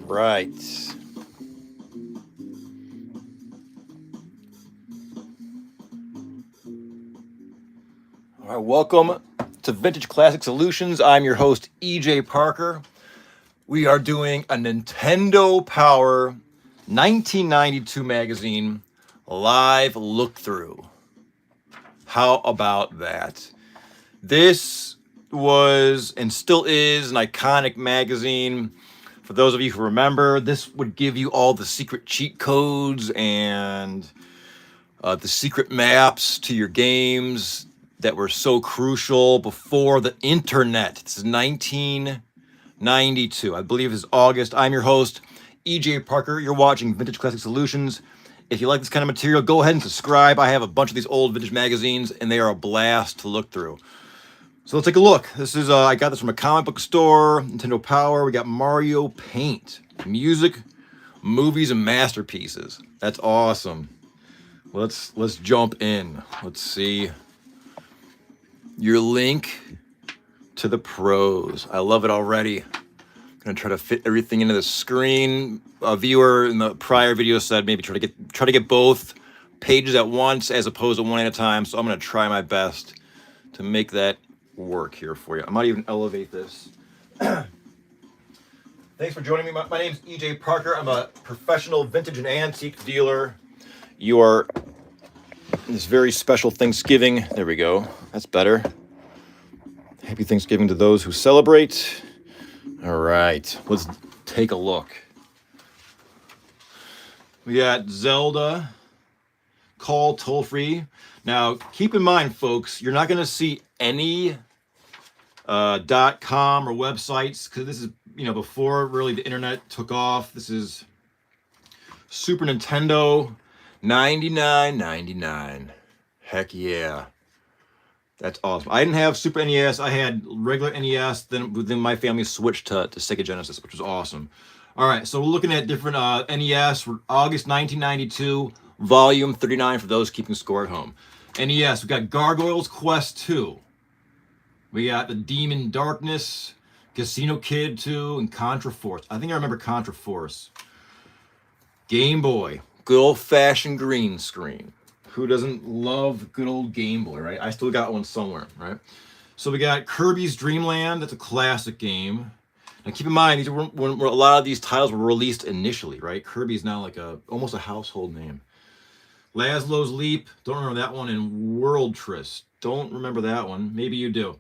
Right. All right, welcome to Vintage Classic Solutions. I'm your host, EJ Parker. We are doing a Nintendo Power 1992 magazine live look through. How about that? This was and still is an iconic magazine. For those of you who remember, this would give you all the secret cheat codes and the secret maps to your games that were so crucial before the internet. This is 1992. I believe it's August. I'm your host, EJ Parker. You're watching Vintage Classic Solutions. If you like this kind of material, go ahead and subscribe. I have a bunch of these old vintage magazines, and they are a blast to look through. So let's take a look. This is I got this from a comic book store, Nintendo Power. We got Mario Paint, music, movies, and masterpieces. That's awesome. Let's jump in. Let's see your link to the pros. I love it already. I'm gonna try to fit everything into the screen. A viewer in the prior video said maybe try to get both pages at once as opposed to one at a time. So I'm gonna try my best to make that work here for you. I might even elevate this. Thanks for joining me. My name's EJ Parker. I'm a professional vintage and antique dealer. You are this very special Thanksgiving. There we go. That's better. Happy Thanksgiving to those who celebrate. All right, let's take a look. We got Zelda, call toll free. Now, keep in mind, folks, you're not going to see any .com or websites because this is, before really the internet took off. This is Super Nintendo, $99.99. Heck yeah. That's awesome. I didn't have Super NES. I had regular NES. Then my family switched to Sega Genesis, which was awesome. All right, so we're looking at different NES. For August 1992, volume 39 for those keeping score at home. NES, we got Gargoyles Quest 2. We got the Demon Darkness, Casino Kid 2, and Contra Force. I think I remember Contra Force. Game Boy, good old-fashioned green screen. Who doesn't love good old Game Boy, right? I still got one somewhere, right? So we got Kirby's Dream Land. That's a classic game. Now keep in mind, these were when a lot of these titles were released initially, right? Kirby's now like almost a household name. Laszlo's Leap, don't remember that one, and World Tris, don't remember that one. Maybe you do.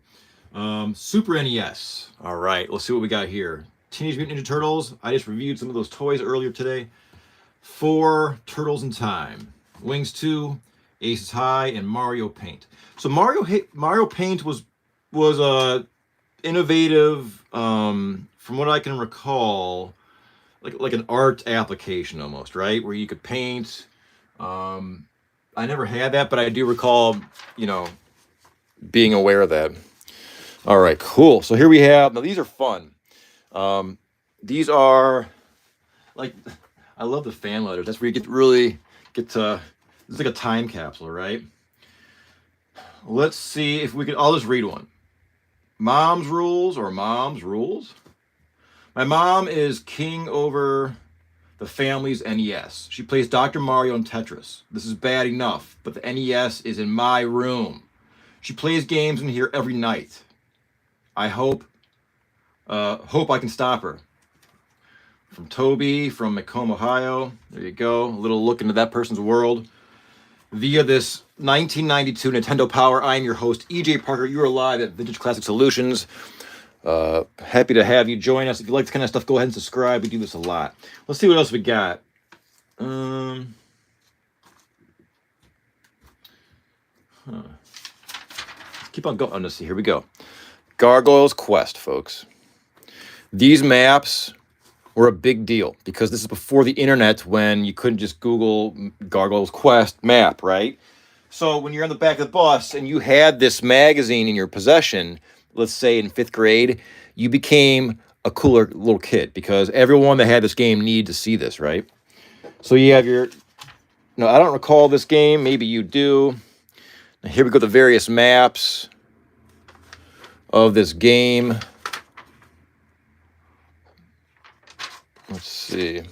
Super NES. All right, let's see what we got here. Teenage Mutant Ninja Turtles. I just reviewed some of those toys earlier today. 4 Turtles in Time, Wings 2, Aces High, and Mario Paint. So Mario Paint was innovative, from what I can recall, like an art application almost, right, where you could paint. I never had that, but I do recall, being aware of that. All right, cool. So here we have, now these are fun. These are like, I love the fan letters. That's where you really get to, it's like a time capsule, right? Let's see if we can, I'll just read one. Mom's rules or mom's rules. My mom is king over the family's NES. She plays Dr. Mario and Tetris. This is bad enough, but the NES is in my room. She plays games in here every night. I hope I can stop her. From Toby from Macomb, Ohio. There you go. A little look into that person's world. Via this 1992 Nintendo Power, I am your host, EJ Parker. You are live at Vintage Classic Solutions. Happy to have you join us. If you like this kind of stuff, go ahead and subscribe. We do this a lot. Let's see what else we got. Keep on going. Let's see. Here we go. Gargoyle's Quest, folks. These maps were a big deal because this is before the internet, when you couldn't just Google Gargoyle's Quest map, right? So when you're on the back of the bus and you had this magazine in your possession, let's say in 5th grade, you became a cooler little kid because everyone that had this game needed to see this, right? So you have your, no, I don't recall this game. Maybe you do. Now here we go, the various maps of this game. Let's see.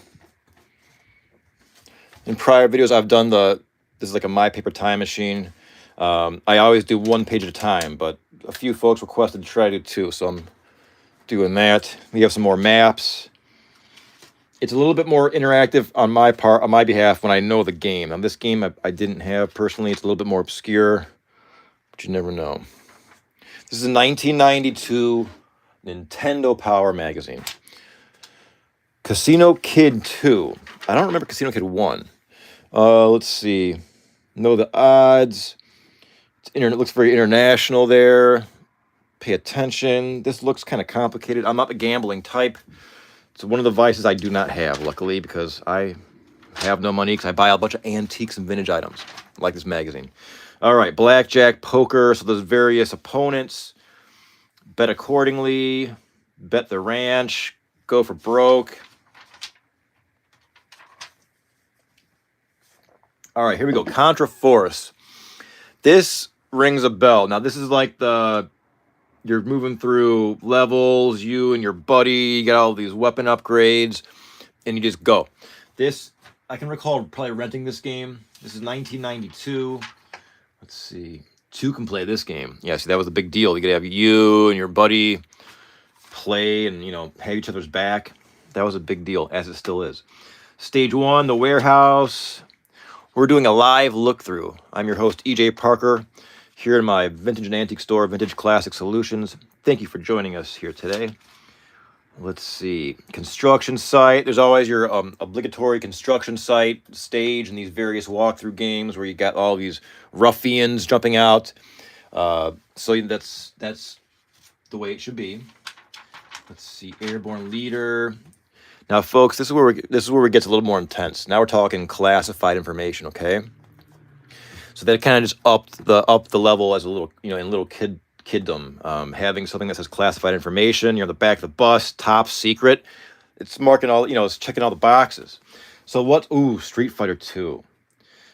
In prior videos, I've done this is like a My Paper Time Machine. I always do 1 page at a time, but a few folks requested to try to do 2, so I'm doing that. We have some more maps. It's a little bit more interactive on my behalf when I know the game. Now this game I didn't have personally. It's a little bit more obscure, but you never know. This is a 1992 Nintendo Power magazine. Casino Kid 2. I don't remember Casino Kid 1. Let's see. Know the odds. It looks very international there. Pay attention. This looks kind of complicated. I'm not the gambling type. It's one of the vices I do not have, luckily, because I have no money because I buy a bunch of antiques and vintage items, like this magazine. All right, blackjack, poker. So there's various opponents. Bet accordingly. Bet the ranch. Go for broke. All right, here we go. Contra Force. This rings a bell. Now, this is like you're moving through levels, you and your buddy, you got all these weapon upgrades, and you just go. This, I can recall probably renting this game. This is 1992. Let's see. 2 can play this game. Yeah, see, that was a big deal. You could have you and your buddy play and, have each other's back. That was a big deal, as it still is. Stage 1, The Warehouse. We're doing a live look-through. I'm your host, EJ Parker, here in my vintage and antique store, Vintage Classic Solutions. Thank you for joining us here today. Let's see. Construction site. There's always your obligatory construction site stage in these various walkthrough games where you got all these ruffians jumping out. So that's the way it should be. Let's see. Airborne Leader. Now, folks, this is where it gets a little more intense. Now we're talking classified information, okay? So that kind of just upped the level as a little, in little kiddom. Having something that says classified information, you're on the back of the bus, top secret. It's marking all, it's checking all the boxes. So Street Fighter 2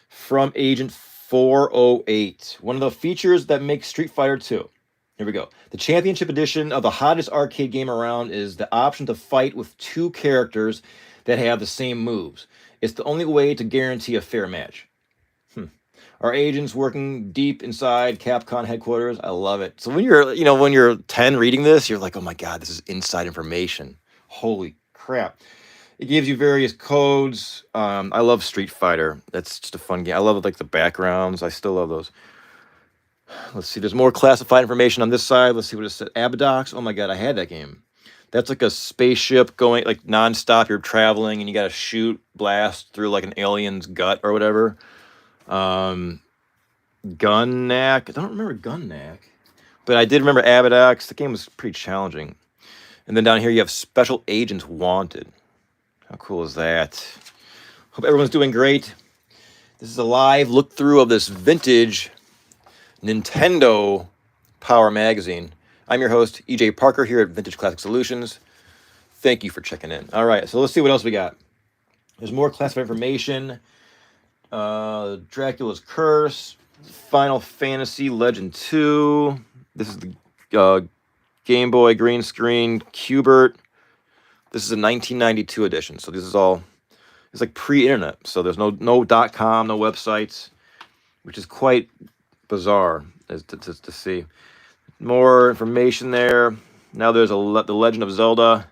from Agent 408. One of the features that makes Street Fighter 2. Here we go. The championship edition of the hottest arcade game around is the option to fight with 2 characters that have the same moves. It's the only way to guarantee a fair match. Our agents working deep inside Capcom headquarters. I love it. So when you're 10 reading this, you're like, oh my God, this is inside information. Holy crap. It gives you various codes. I love Street Fighter. That's just a fun game. I love like the backgrounds. I still love those. Let's see. There's more classified information on this side. Let's see what it said. Abadox. Oh my God, I had that game. That's like a spaceship going like nonstop. You're traveling and you got to shoot, blast through like an alien's gut or whatever. Gunnack. I don't remember Gunnack, but I did remember Abadox. The game was pretty challenging. And then down here you have Special Agents Wanted. How cool is that? Hope everyone's doing great. This is a live look through of this vintage Nintendo Power Magazine. I'm your host, EJ Parker, here at Vintage Classic Solutions. Thank you for checking in. All right, so let's see what else we got. There's more classified information. Dracula's Curse, Final Fantasy Legend 2. This is the Game Boy green screen Q*bert. This is a 1992 edition, so this is all, it's like pre-internet, so there's no .com, no websites, which is quite bizarre to see. More information there. Now there's the Legend of Zelda.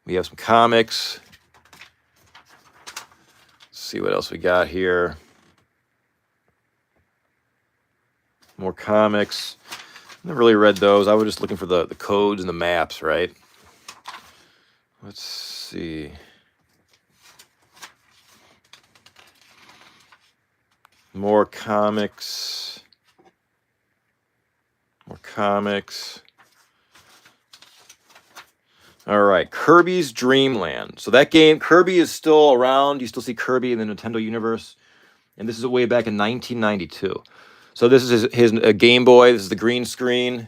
We have some comics. Let's see what else we got here. More comics. Never really read those. I was just looking for the codes and the maps, right? Let's see. More comics. More comics. All right, Kirby's Dream Land. So that game, Kirby is still around. You still see Kirby in the Nintendo universe. And this is way back in 1992. So this is his Game Boy. This is the green screen.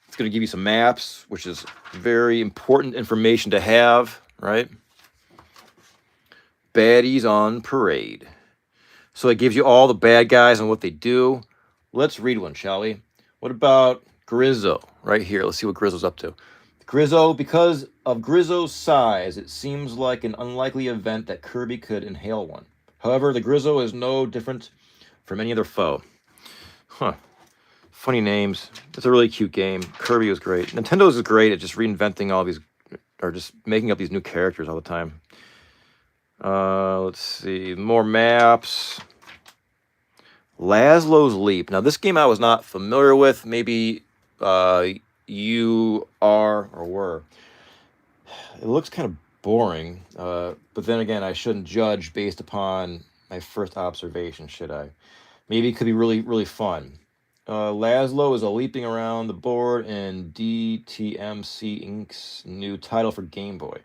It's going to give you some maps, which is very important information to have, right? Baddies on Parade. So it gives you all the bad guys and what they do. Let's read one, shall we? What about Grizzo? Right here. Let's see what Grizzo's up to. Grizzo, because of Grizzo's size, it seems like an unlikely event that Kirby could inhale one. However, the Grizzo is no different from any other foe. Huh. Funny names. It's a really cute game. Kirby was great. Nintendo's is great at just reinventing all these, or just making up these new characters all the time. Let's see. More maps. Laszlo's Leap. Now, this game I was not familiar with. Maybe you are or were. It looks kind of boring. But then again, I shouldn't judge based upon my first observation, should I? Maybe it could be really, really fun. Laszlo is a leaping around the board in DTMC Inc.'s new title for Game Boy.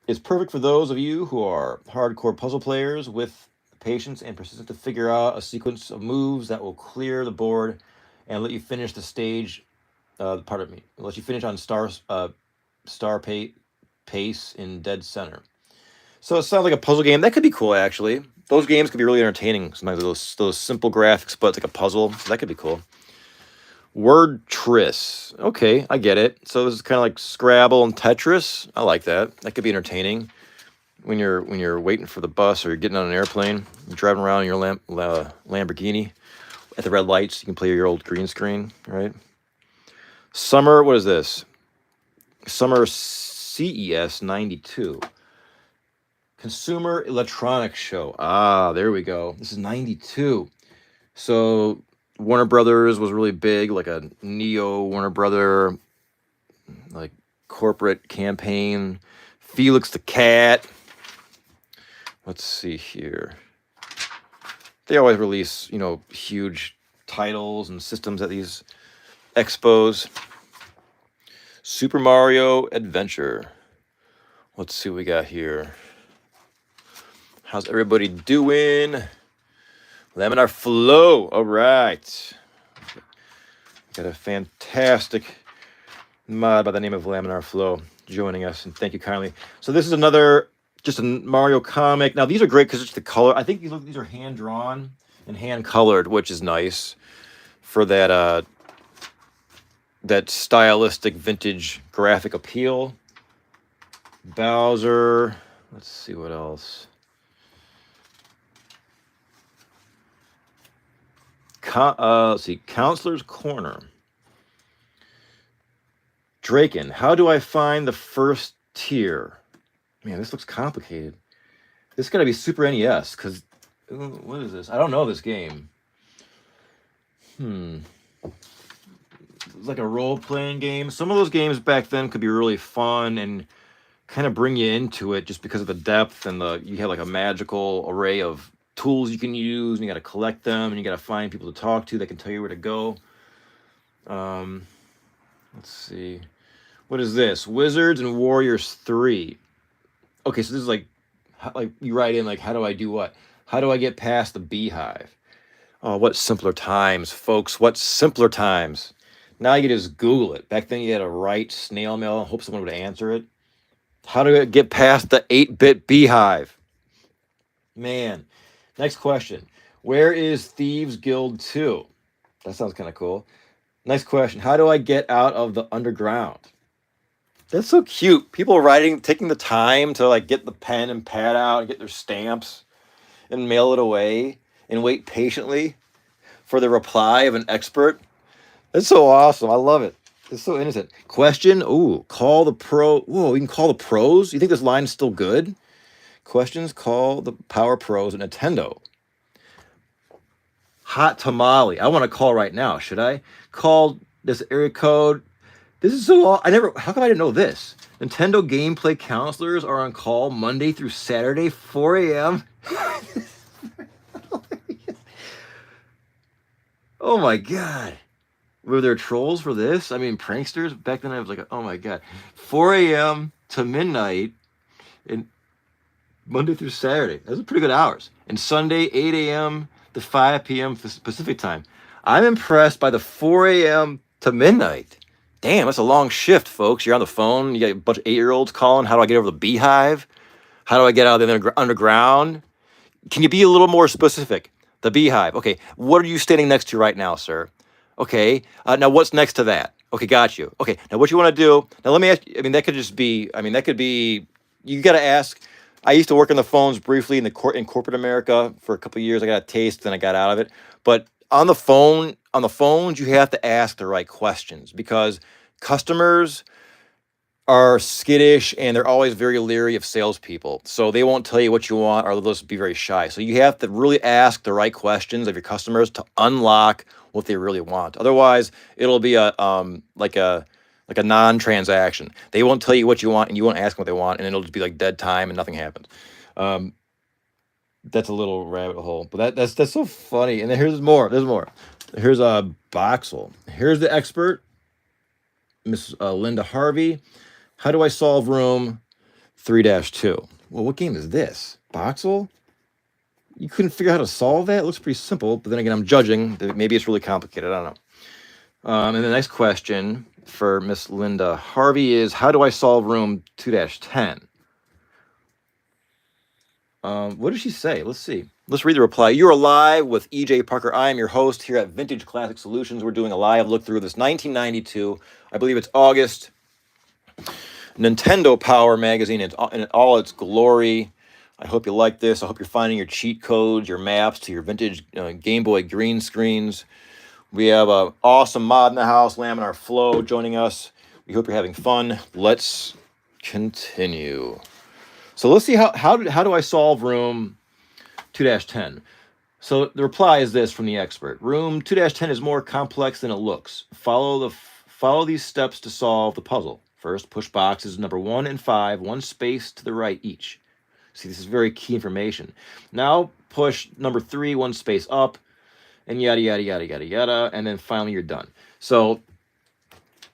It's perfect for those of you who are hardcore puzzle players with patience and persistence to figure out a sequence of moves that will clear the board and let you finish the stage. Let you finish on star pace in dead center. So it sounds like a puzzle game. That could be cool, actually. Those games could be really entertaining. Sometimes those simple graphics, but it's like a puzzle. So that could be cool. Word Tris. Okay, I get it. So this is kind of like Scrabble and Tetris. I like that. That could be entertaining when you're waiting for the bus or you're getting on an airplane. You're driving around in your Lamborghini at the red lights. You can play your old green screen, right? Summer. What is this? Summer CES 92. Consumer Electronics Show. Ah, there we go. This is 92. So Warner Brothers was really big, like a neo Warner Brother, like corporate campaign. Felix the Cat. Let's see here. They always release, huge titles and systems at these expos. Super Mario Adventure. Let's see what we got here. How's everybody doing? Laminar Flow. All right. Got a fantastic mod by the name of Laminar Flow joining us, and thank you kindly. So this is just a Mario comic. Now these are great because it's the color. I think these are hand drawn and hand colored, which is nice for that that stylistic vintage graphic appeal. Bowser. Let's see what else. Let's see, Counselor's Corner. Draken, how do I find the first tier? Man, this looks complicated. This got to be Super NES, because what is this? I don't know this game. It's like a role-playing game. Some of those games back then could be really fun and kind of bring you into it just because of the depth and you have like a magical array of tools you can use, and you got to collect them, and you got to find people to talk to that can tell you where to go. Let's see. What is this? Wizards and Warriors 3. Okay, so this is like you write in like, how do I do what? How do I get past the beehive? Oh, what simpler times, folks. What simpler times. Now you can just Google it. Back then you had to write snail mail and hope someone would answer it. How do I get past the 8-bit beehive? Man. Next question. Where is Thieves Guild 2? That sounds kind of cool. Next question. How do I get out of the underground? That's so cute. People taking the time to like get the pen and pad out and get their stamps and mail it away and wait patiently for the reply of an expert. That's so awesome. I love it. It's so innocent. Question. Ooh, call the pro. Whoa, you can call the pros? You think this line's still good? Questions. Call the power pros at Nintendo. Hot tamale. I want to call right now. Should I call this area code? This is so. How come I didn't know this? Nintendo gameplay counselors are on call Monday through Saturday, 4 a.m. Oh my god. Were there trolls for this? I mean, pranksters? Back then I was like, oh my god. 4 a.m. to midnight and Monday through Saturday. Those are pretty good hours. And Sunday, 8 a.m. to 5 p.m. Pacific time. I'm impressed by the 4 a.m. to midnight. Damn, that's a long shift, folks. You're on the phone. You got a bunch of 8-year-olds calling. How do I get over the beehive? How do I get out of the underground? Can you be a little more specific? The beehive. Okay, what are you standing next to right now, sir? Okay, now what's next to that? Okay, got you. Okay, now what you want to do, now let me ask you, that could just be, that could be, you got to ask. I used to work on the phones briefly in corporate America for a couple of years. I got a taste, then I got out of it. But on the phones, you have to ask the right questions because customers are skittish and they're always very leery of salespeople. So they won't tell you what you want or they'll just be very shy. So you have to really ask the right questions of your customers to unlock what they really want. Otherwise, it'll be a non-transaction. They won't tell you what you want and you won't ask them what they want, and it'll just be like dead time and nothing happens. That's a little rabbit hole, but that's so funny. And then there's more. Here's Boxel. Here's the expert, Miss Linda Harvey. How do I solve room 3-2? Well, what game is this? Boxel? You couldn't figure out how to solve that? It looks pretty simple, but then again, I'm judging. Maybe it's really complicated. I don't know. And the next question for Miss Linda Harvey is, how do I solve room 2-10? What did she say? Let's see. Let's read the reply. You are live with EJ Parker. I am your host here at Vintage Classic Solutions. We're doing a live look through this 1992. I believe it's August. Nintendo Power magazine in all its glory. I hope you like this. I hope you're finding your cheat codes, your maps to your vintage Game Boy green screens. We have an awesome mod in the house, Laminar Flow, joining us. We hope you're having fun. Let's continue. So let's see how do I solve room 2-10. So the reply is this from the expert. Room 2-10 is more complex than it looks. Follow these steps to solve the puzzle. First, push boxes number 1 and 5, one space to the right each. See, this is very key information. Now push number 3, one space up, and yada, yada, yada, yada, yada, and then finally you're done. So,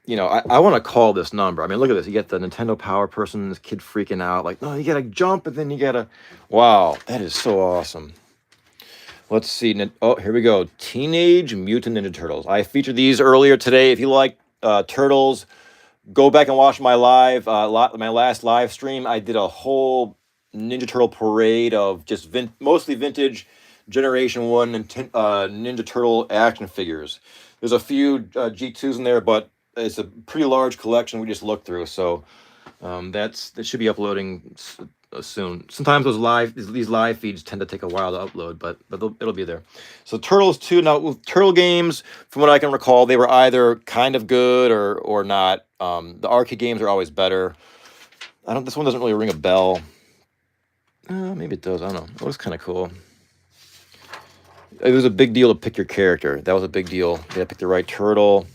I want to call this number. I mean, look at this. You get the Nintendo Power person, this kid freaking out, like, no, you got to jump, and then you got to, wow, that is so awesome. Let's see. Oh, here we go. Teenage Mutant Ninja Turtles. I featured these earlier today. If you like Turtles, go back and watch my last live stream. I did a whole Ninja Turtle parade of just mostly vintage Generation 1 Ninja Turtle action figures. There's a few G2s in there, but it's a pretty large collection we just looked through. So that should be uploading soon. Sometimes these live feeds tend to take a while to upload, but it'll be there. So Turtles 2. Now with Turtle games, from what I can recall, they were either kind of good or not. The arcade games are always better. This one doesn't really ring a bell. Maybe it does. I don't know. It was kind of cool. It was a big deal to pick your character. That was a big deal. You had to pick the right turtle.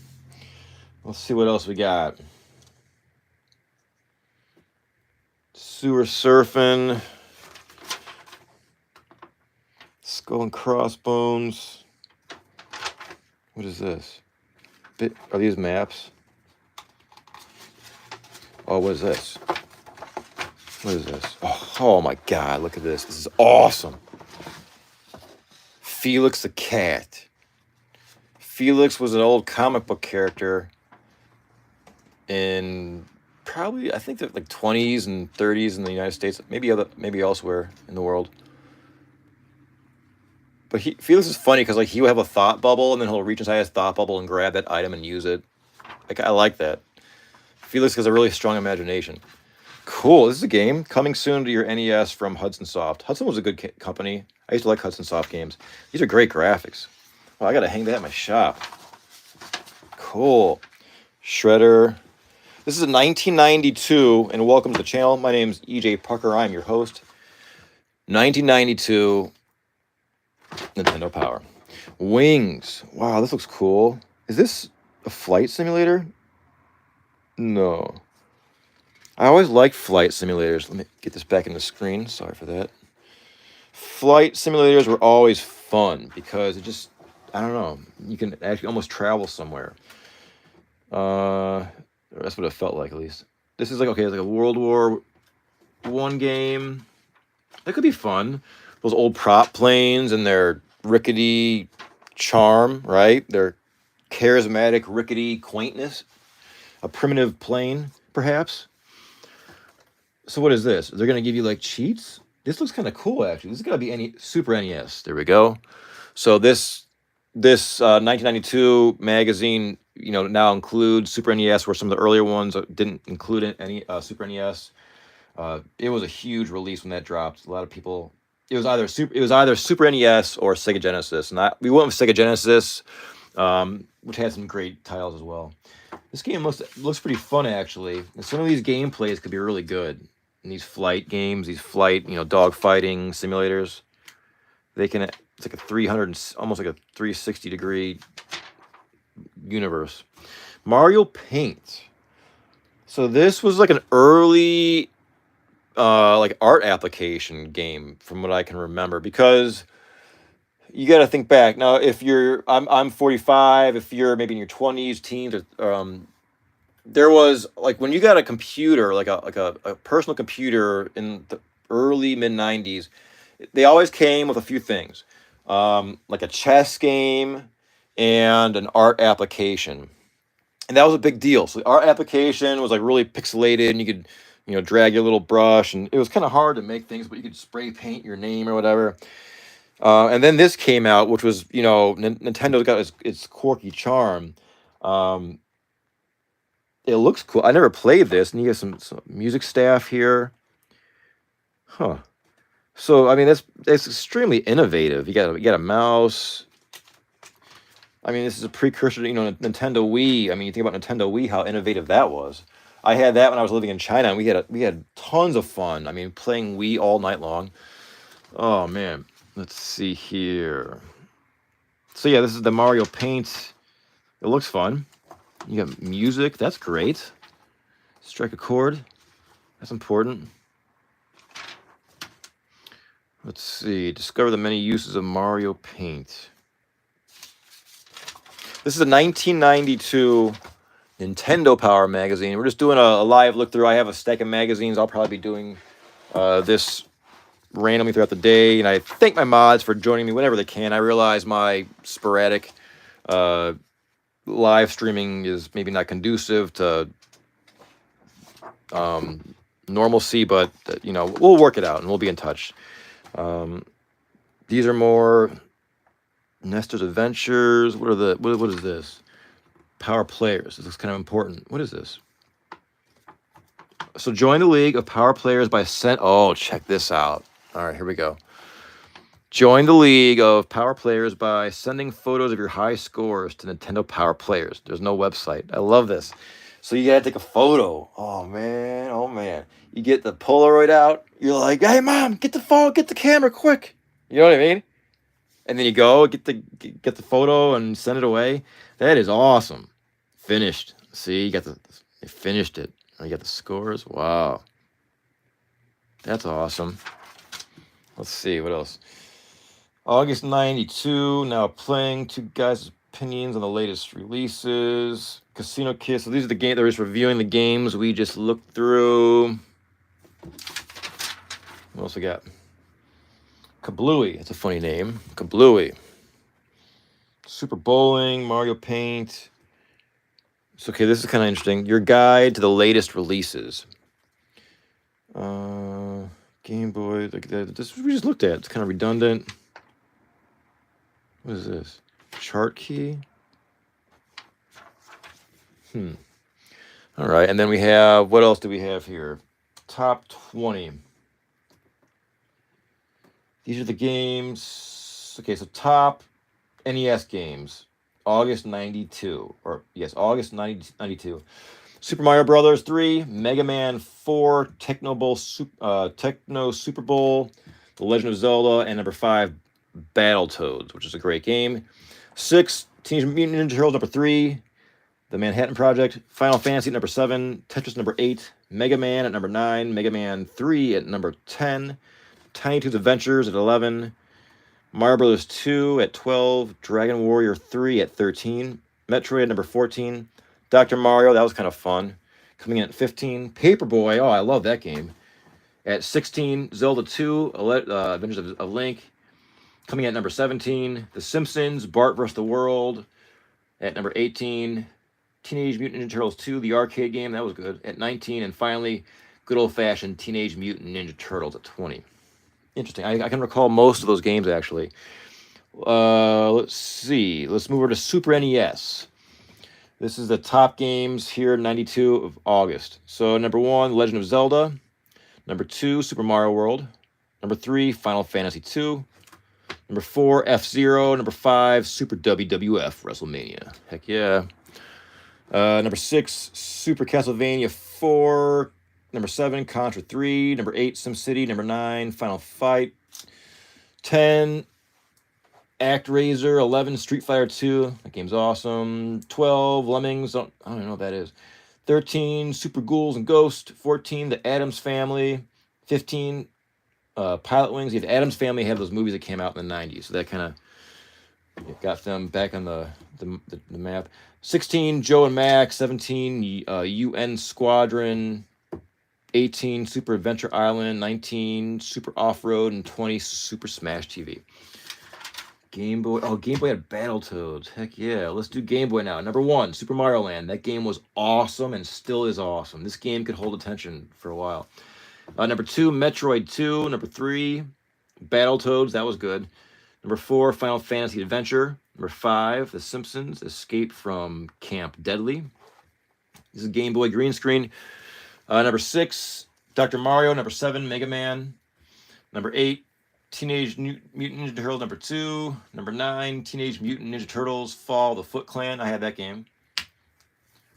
Let's see what else we got. Sewer Surfing. Skull and Crossbones. What is this? Are these maps? Oh, what is this? What is this? Oh my God, look at this. This is awesome. Felix the Cat. Felix was an old comic book character in probably, I think, the like 20s and 30s in the United States, maybe elsewhere in the world. But Felix is funny because like he would have a thought bubble and then he'll reach inside his thought bubble and grab that item and use it. Like I like that. Felix has a really strong imagination. Cool. This is a game coming soon to your NES from Hudson Soft. Hudson was a good company. I used to like Hudson Soft games. These are great graphics. Well, I gotta hang that in my shop. Cool. Shredder. This is a 1992, and welcome to the channel. My name's EJ Parker. I'm your host. 1992 Nintendo Power. Wings. Wow, this looks cool. Is this a flight simulator? No. I always liked flight simulators. Let me get this back in the screen. Sorry for that. Flight simulators were always fun because it just, I don't know, you can actually almost travel somewhere. That's what it felt like, at least. This is like, okay, it's like a World War I game. That could be fun. Those old prop planes and their rickety charm, right? Their charismatic, rickety quaintness. A primitive plane, perhaps. So what is this? They're going to give you like cheats? This looks kind of cool, actually. This is going to be Super NES. There we go. So this 1992 magazine, now includes Super NES, where some of the earlier ones didn't include any Super NES. It was a huge release when that dropped. A lot of people. It was either Super NES or Sega Genesis, and we went with Sega Genesis, which had some great titles as well. This game looks pretty fun, actually. And some of these gameplays could be really good. In these flight games, dog fighting simulators, it's like a 300, almost like a 360 degree universe. Mario Paint. So this was like an early like art application game from what I can remember, because you got to think back. Now, if I'm 45, if you're maybe in your 20s, teens, or there was like when you got a computer, like a personal computer in the early mid 90s, they always came with a few things, like a chess game and an art application, and that was a big deal. So the art application was like really pixelated, and you could drag your little brush, and it was kind of hard to make things, but you could spray paint your name or whatever. And then this came out, which was Nintendo's got its quirky charm. It looks cool. I never played this, and you have some music staff here. Huh. So I mean, that's extremely innovative. You got a mouse. I mean, this is a precursor to Nintendo Wii. I mean, you think about Nintendo Wii, how innovative that was. I had that when I was living in China, and we had tons of fun. I mean, playing Wii all night long. Oh man, let's see here. So yeah, this is the Mario Paint. It looks fun. You got music. That's great. Strike a chord. That's important. Let's see. Discover the many uses of Mario Paint. This is a 1992 Nintendo Power magazine. We're just doing a live look through. I have a stack of magazines. I'll probably be doing this randomly throughout the day. And I thank my mods for joining me whenever they can. I realize my sporadic live streaming is maybe not conducive to normalcy, but we'll work it out and we'll be in touch. These are more Nestor's Adventures. What is this? Power Players. This looks kind of important. What is this? So join the League of Power Players by sent. Oh, check this out. All right, here we go. Join the League of Power Players by sending photos of your high scores to Nintendo Power Players. There's no website. I love this. So you gotta take a photo. Oh man, oh man. You get the Polaroid out. You're like, hey mom, get the phone, get the camera quick. You know what I mean? And then you go get the photo and send it away. That is awesome. Finished. See, you finished it. You got the scores. Wow. That's awesome. Let's see what else. August 92, now playing. Two guys' opinions on the latest releases. Casino Kiss. So these are the games. They're just reviewing the games we just looked through. What else we got? Kablooey. That's a funny name. Kablooey. Super Bowling. Mario Paint. So, okay, this is kind of interesting. Your guide to the latest releases. Game Boy. Look at that. This we just looked at. It's kind of redundant. What is this? Chart key? All right, and then we have, what else do we have here? Top 20. These are the games. Okay, so top NES games. August 92. August 92. Super Mario Brothers 3, Mega Man 4, Techno Super Bowl, The Legend of Zelda, and number 5, Battletoads, which is a great game. 6, Teenage Mutant Ninja Turtles number 3, The Manhattan Project, Final Fantasy at number 7, Tetris number 8, Mega Man at number 9, Mega Man 3 at number 10, Tiny Toons Adventures at 11, Mario Brothers 2 at 12, Dragon Warrior 3 at 13, Metroid at number 14, Dr. Mario, that was kind of fun, coming in at 15, Paperboy, oh, I love that game, at 16, Zelda 2, Adventures of Link, coming in at number 17, The Simpsons, Bart vs. the World at number 18, Teenage Mutant Ninja Turtles 2, the arcade game, that was good, at 19, and finally, good old-fashioned Teenage Mutant Ninja Turtles at 20. Interesting. I can recall most of those games, actually. Let's see. Let's move over to Super NES. This is the top games here, 92 of August. So, number 1, Legend of Zelda. Number 2, Super Mario World. Number 3, Final Fantasy 2. Number 4, F-Zero. Number 5, Super WWF WrestleMania. Heck yeah. Number 6, Super Castlevania 4. Number 7, Contra 3. Number 8, SimCity. Number 9, Final Fight. 10, ActRaiser. 11, Street Fighter 2. That game's awesome. 12, Lemmings. I don't know what that is. 13, Super Ghouls and Ghosts. 14, The Addams Family. 15, Pilot Wings. Yeah, the Addams Family have those movies that came out in the 90s. So that kind of got them back on the map. 16, Joe and Max. 17, UN Squadron. 18, Super Adventure Island. 19, Super Off-Road. And 20, Super Smash TV. Game Boy. Oh, Game Boy had Battletoads. Heck yeah. Let's do Game Boy now. Number 1, Super Mario Land. That game was awesome and still is awesome. This game could hold attention for a while. Number 2, Metroid 2. Number 3, Battletoads. That was good. Number 4, Final Fantasy Adventure. Number 5, The Simpsons, Escape from Camp Deadly. This is Game Boy green screen. Number 6, Dr. Mario. Number 7, Mega Man. Number 8, Teenage Mutant Ninja Turtles number 2. Number 9, Teenage Mutant Ninja Turtles Fall the Foot Clan. I had that game.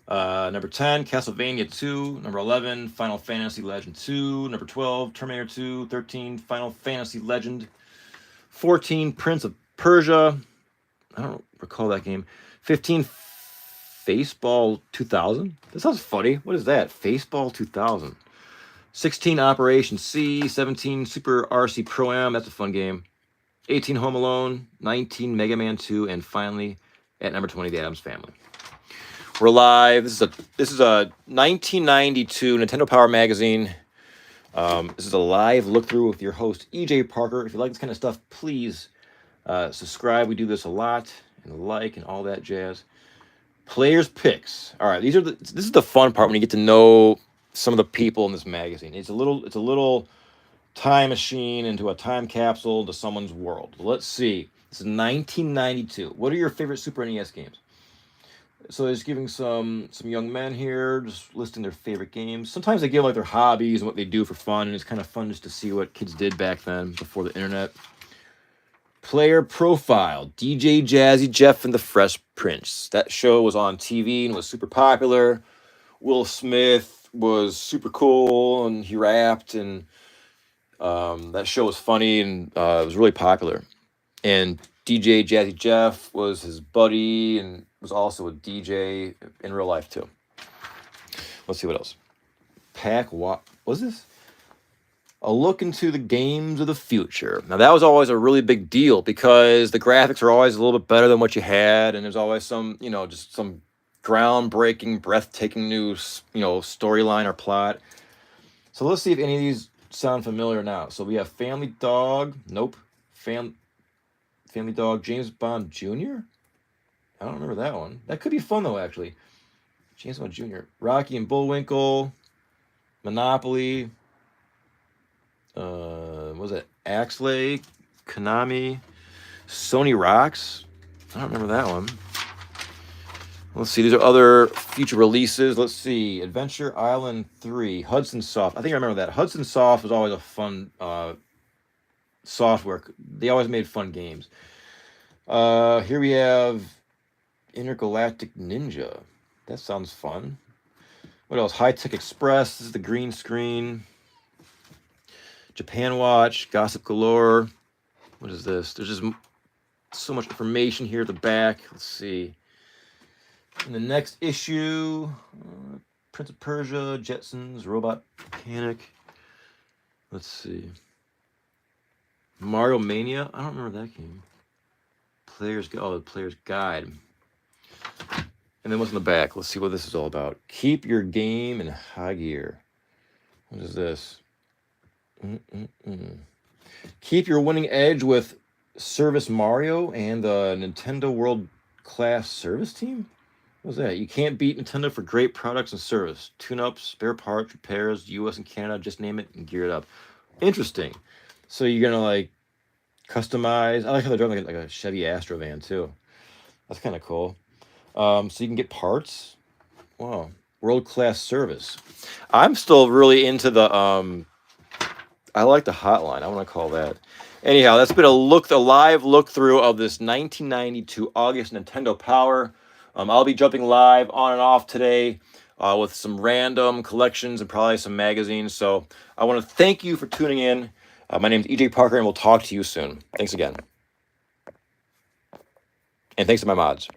Number 10, Castlevania 2. Number 11, Final Fantasy Legend 2. Number 12, Terminator 2. 13, Final Fantasy Legend. 14, Prince of Persia. I don't recall that game. 15, Faceball 2000. That sounds funny. What is that? Faceball 2000. 16, Operation C. 17, Super RC Pro-Am. That's a fun game. 18, Home Alone. 19, Mega Man 2. And finally, at number 20, The Addams Family. We're live. This is a 1992 Nintendo Power Magazine. This is a live look through with your host EJ Parker. If you like this kind of stuff, please subscribe. We do this a lot, and like and all that jazz. Players picks. All right, this is the fun part when you get to know some of the people in this magazine. It's a little time machine into a time capsule to someone's world. Let's see. This is 1992. What are your favorite Super NES games? So they're just giving some young men here, just listing their favorite games. Sometimes they give like their hobbies and what they do for fun, and it's kind of fun just to see what kids did back then before the internet. Player profile: DJ Jazzy Jeff and the Fresh Prince. That show was on TV and was super popular. Will Smith was super cool and he rapped, and that show was funny and it was really popular. And DJ Jazzy Jeff was his buddy and was also a DJ in real life too. Let's see what else. What was this? A look into the games of the future. Now that was always a really big deal because the graphics are always a little bit better than what you had, and there's always some, just some groundbreaking, breathtaking new, storyline or plot. So let's see if any of these sound familiar now. So we have Family Dog. Nope. Family Dog. James Bond Jr. I don't remember that one. That could be fun though, actually. James Bond Jr. Rocky and Bullwinkle. Monopoly. What was it? Axley, Konami, Sony Rocks. I don't remember that one. Let's see. These are other future releases. Let's see. Adventure Island 3. Hudson Soft. I think I remember that. Hudson Soft was always a fun software. They always made fun games. Here we have Intergalactic Ninja. That sounds fun. What else? High Tech Express. This is the green screen. Japan Watch, Gossip Galore. What is this? There's just so much information here at the back. Let's see. In the next issue, Prince of Persia, Jetsons, Robot Panic. Let's see. Mario Mania. I don't remember that game. The Player's Guide. And then what's in the back? Let's see what this is all about. Keep your game in high gear. What is this? Keep your winning edge with Service Mario and the Nintendo World Class Service Team? What was that? You can't beat Nintendo for great products and service. Tune-ups, spare parts, repairs, US and Canada, just name it and gear it up. Interesting. So you're going to like customize. I like how they're doing like a Chevy Astro van too. That's kind of cool. So you can get parts. Wow. World-class service. I'm still really into the I like the hotline. I want to call that. Anyhow, that's been a live look through of this 1992 August Nintendo Power. I'll be jumping live on and off today with some random collections and probably some magazines. So I want to thank you for tuning in. My name is EJ Parker, and we'll talk to you soon. Thanks again. And thanks to my mods.